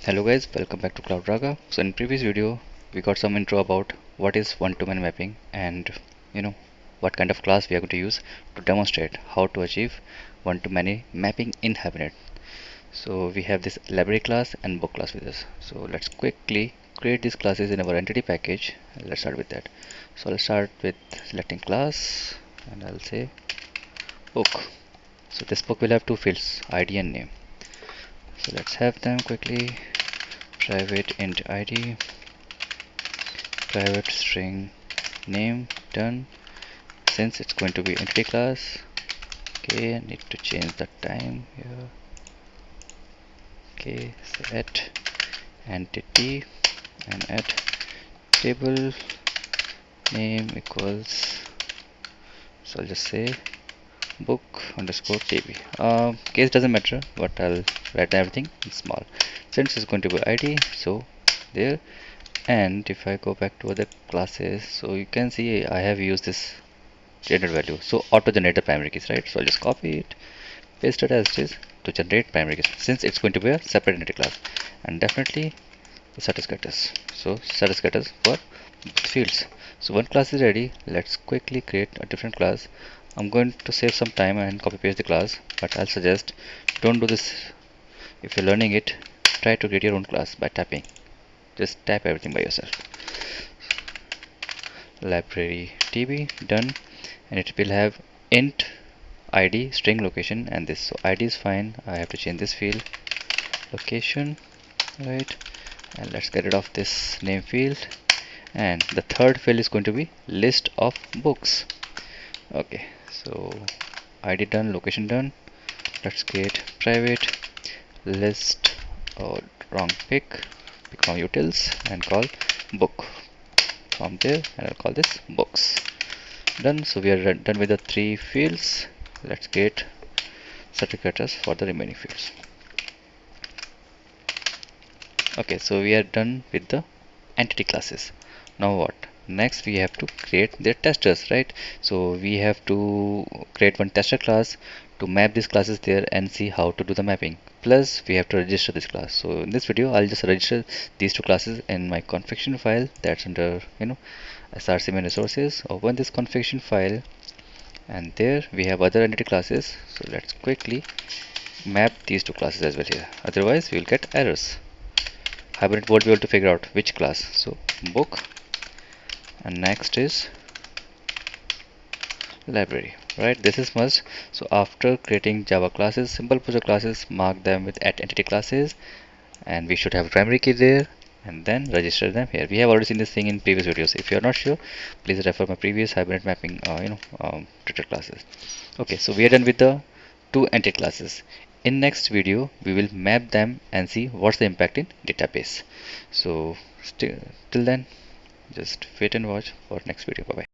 Hello guys, welcome back to CloudRaga. So in previous video we got some intro about what is one-to-many mapping and what kind of class we are going to use to demonstrate how to achieve one-to-many mapping in Hibernate. So we have this library class and book class with us. So let's quickly create these classes in our entity package. Let's start with that. So I'll start with selecting class and I'll say book. So this book will have two fields, ID and name. So let's have them quickly. Private int id, private string name. Done. Since it's going to be entity class, okay, I need to change the time here. Okay, set entity and add table name equals, so I'll just say book underscore tb. Case doesn't matter, but I'll write everything in small since it's going to be id. So there. And if I go back to other classes, so you can see I have used this generate value, so auto generate the primary keys, right? So I'll just copy it, paste it as it is to generate primary keys since it's going to be a separate entity class, and definitely the status getters. So status getters for fields. So one class is ready. Let's quickly create a different class. I'm going to save some time and copy paste the class, but I'll suggest don't do this. If you're learning it, try to create your own class by tapping. Just tap everything by yourself. Library tb, done, and it will have int id string location and this. So id is fine. I have to change this field location, right? And let's get rid of this name field, and the third field is going to be list of books. Okay, so id done, location done. Let's create private list, or wrong pick from utils, and call book from there, and I'll call this books. Done. So we are done with the three fields. Let's get certificates for the remaining fields. Okay, so we are done with the entity classes. Now what? Next we have to create their testers, right? So we have to create one tester class to map these classes there and see how to do the mapping. Plus we have to register this class. So in this video I'll just register these two classes in my configuration file that's under src main resources. Open this configuration file, and there we have other entity classes. So let's quickly map these two classes as well here, otherwise we will get errors. Hibernate won't be able to figure out which class. So book, and next is library, right? This is must. So after creating Java classes, simple project classes, mark them with @entity classes, and we should have primary key there, and then register them here. We have already seen this thing in previous videos. If you are not sure, please refer my previous Hibernate mapping tutorial classes. Okay, so we are done with the two entity classes. In next video we will map them and see what's the impact in database. So till then, just wait and watch for next video. Bye bye.